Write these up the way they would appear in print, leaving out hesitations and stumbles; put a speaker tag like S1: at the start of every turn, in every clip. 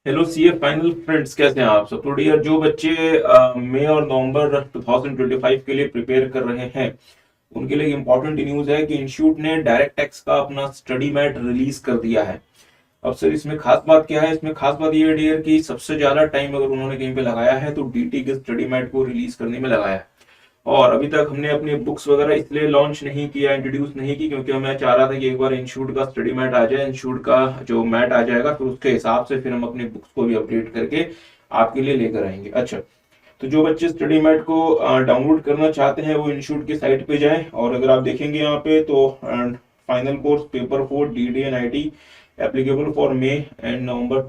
S1: Hello CA final friends, कैसे हैं आप सब। तो डियर, जो बच्चे मई और नवंबर 2025 के लिए प्रिपेयर कर रहे हैं उनके लिए इंपॉर्टेंट न्यूज है कि इंस्टीट्यूट ने डायरेक्ट टैक्स का अपना स्टडी मैट रिलीज कर दिया है। अब सर, इसमें खास बात क्या है? इसमें खास बात ये है डियर कि सबसे ज्यादा टाइम अगर उन्होंने कहीं पे लगाया है तो डीटी के स्टडी मैट को रिलीज करने में लगाया है। और अभी तक हमने अपनी बुक्स वगैरह इसलिए लॉन्च नहीं किया, इंट्रोड्यूस नहीं की, क्योंकि मैं चाह रहा था कि एक बार इंस्टीट्यूट का स्टडी मैट आ जाए, इंस्टीट्यूट का जो मैट आ जाएगा फिर उसके हिसाब से फिर हम अपनी बुक्स को भी अपडेट करके आपके लिए लेकर आएंगे। अच्छा, तो जो बच्चे स्टडी मैट को डाउनलोड करना चाहते हैं वो इंस्टीट्यूट की साइट पे जाएं, और अगर आप देखेंगे यहाँ पे तो final course paper 4 DD and IT applicable for May and November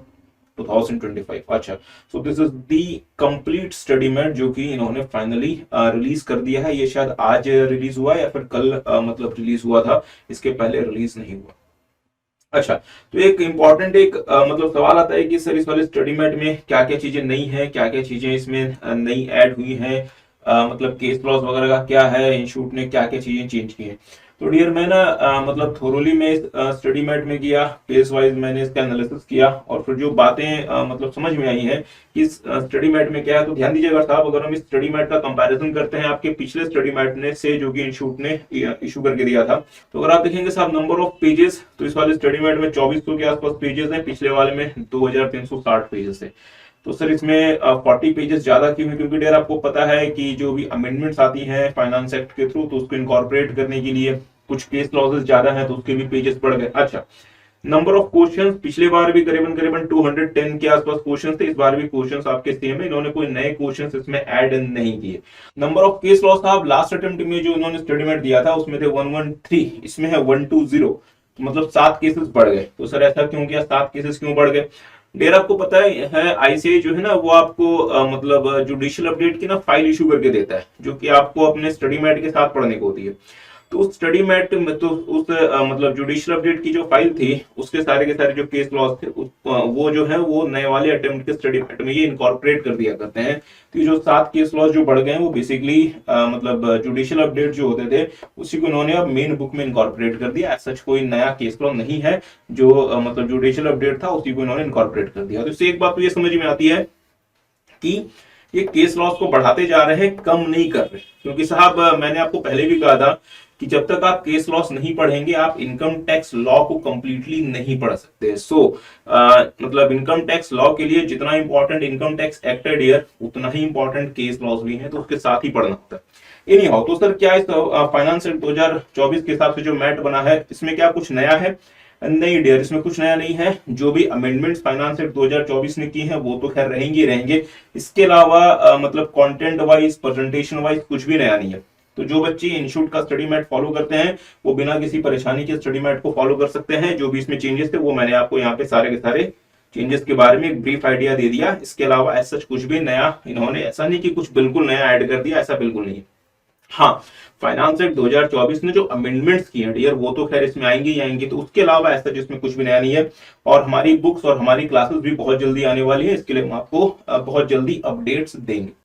S1: 2025। अच्छा, so this is the complete study mat जो कि इन्होंने फाइनली रिलीज कर दिया है। ये शायद आज रिलीज हुआ या फिर कल मतलब रिलीज हुआ था, इसके पहले रिलीज नहीं हुआ। अच्छा, तो एक इम्पॉर्टेंट एक मतलब सवाल आता है कि सर इस वाले स्टडी मैट में क्या क्या चीजें नई हैं, क्या क्या चीजें इसमें नई ऐड हुई हैं, मतलब केस लॉस वगैरह का क्या है, इंस्टीट्यूट ने क्या क्या चीजें चेंज की हैं। तो डियर, मैं ना मतलब थोरोली में इस स्टडी मैट में गया, केस वाइज मैंने इसका एनालिसिस किया, और फिर जो बातें मतलब समझ में आई है कि इस स्टडी मैट में क्या है। तो ध्यान दीजिएगा साहब, अगर हम इस स्टडी मैट का कंपैरिजन करते हैं आपके पिछले स्टडी मैट ने से जो कि इंस्टीट्यूट ने इशू करके दिया था, तो अगर आप देखेंगे साहब नंबर ऑफ पेजेस, तो इस वाले स्टडी मैट में 2400 के आसपास पेजेस हैं, पिछले वाले में 2360 पेजेस है। तो सर इसमें 40 पेजेस ज्यादा क्यों है? क्योंकि डेयर आपको पता है कि जो भी अमेंडमेंट्स आती हैं फाइनेंस एक्ट के थ्रू, तो उसको इनकॉर्पोरेट करने के लिए कुछ केस क्लॉजेस ज्यादा हैं, तो उसके भी पेजेस बढ़ गए। अच्छा, नंबर ऑफ क्वेश्चंस, पिछले बार भी करीबन करीबन 210 के आसपास क्वेश्चंस थे, इस बार भी क्वेश्चंस आपके सेम है, इन्होंने कोई नए क्वेश्चंस इसमें ऐड नहीं किए। नंबर ऑफ केस लॉस साहब, लास्ट अटेम्प्ट में जो इन्होंने स्टेटमेंट दिया था उसमें थे 113, इसमें है 120, तो मतलब 7 केसेस बढ़ गए। तो सर ऐसा क्यों किया, 7 केसेस क्यों बढ़ गए? डेर आपको पता है आईसीआई जो है ना वो आपको मतलब जुडिशियल अपडेट की ना फाइल इशू करके देता है, जो कि आपको अपने स्टडी मैट के साथ पढ़ने को होती है। तो उस स्टडी मैट में तो उस मतलब जुडिशियल अपडेट की जो फाइल थी उसके सारे के सारे जो केस लॉस थे वो जो है वो नए वाले अटेम्प्ट के स्टडी मैट में ये इनकॉर्पोरेट कर दिया करते हैं। तो ये जो 7 केस लॉस जो बढ़ गए हैं वो बेसिकली मतलब जुडिशियल अपडेट जो होते थे उसी को इन्होंने अब मेन बुक में इनकॉर्पोरेट कर दिया। सच कोई नया केस लॉ नहीं है, जो मतलब जुडिशियल अपडेट था उसी को इन्होंने इनकॉर्पोरेट कर दिया। तो इससे एक बात तो ये समझ में आती है कि ये केस लॉस को बढ़ाते जा रहे हैं, कम नहीं कर रहे। क्योंकि साहब मैंने आपको पहले भी कहा था कि जब तक आप केस लॉस नहीं पढ़ेंगे आप इनकम टैक्स लॉ को कंप्लीटली नहीं पढ़ सकते। मतलब इनकम टैक्स लॉ के लिए जितना इंपॉर्टेंट इनकम टैक्स एक्ट है डियर, उतना ही इंपॉर्टेंट केस लॉस भी है, तो उसके साथ ही पढ़ना होता है। एनी हाउ, तो सर क्या इस फाइनेंस एक्ट 2024 के हिसाब से जो मैट बना है इसमें क्या कुछ नया है? नहीं डियर, इसमें कुछ नया नहीं है। जो भी अमेंडमेंट्स फाइनेंस एक्ट 2024 ने की हैं वो तो खैर रहेंगे रहेंगे। इसके अलावा मतलब कंटेंट वाइज, प्रेजेंटेशन वाइज कुछ भी नया नहीं है। तो जो बच्चे इंस्टीट्यूट का स्टडी मैट फॉलो करते हैं वो बिना किसी परेशानी के स्टडी मैट को फॉलो कर सकते हैं। जो भी इसमें चेंजेस थे वो मैंने आपको यहाँ पे सारे के सारे चेंजेस के बारे में एक ब्रीफ आइडिया दे दिया। इसके अलावा ऐसा कुछ भी नया इन्होंने, ऐसा नहीं कि कुछ बिल्कुल नया ऐड कर दिया, ऐसा बिल्कुल नहीं है। हाँ, फाइनेंस एक्ट 2024 ने जो अमेंडमेंट्स किए हैं डियर वो तो खैर इसमें आएंगे ही आएंगे, तो उसके अलावा ऐसा जिसमें कुछ भी नया नहीं है। और हमारी बुक्स और हमारी क्लासेस भी बहुत जल्दी आने वाली है, इसके लिए हम आपको बहुत जल्दी अपडेट्स देंगे।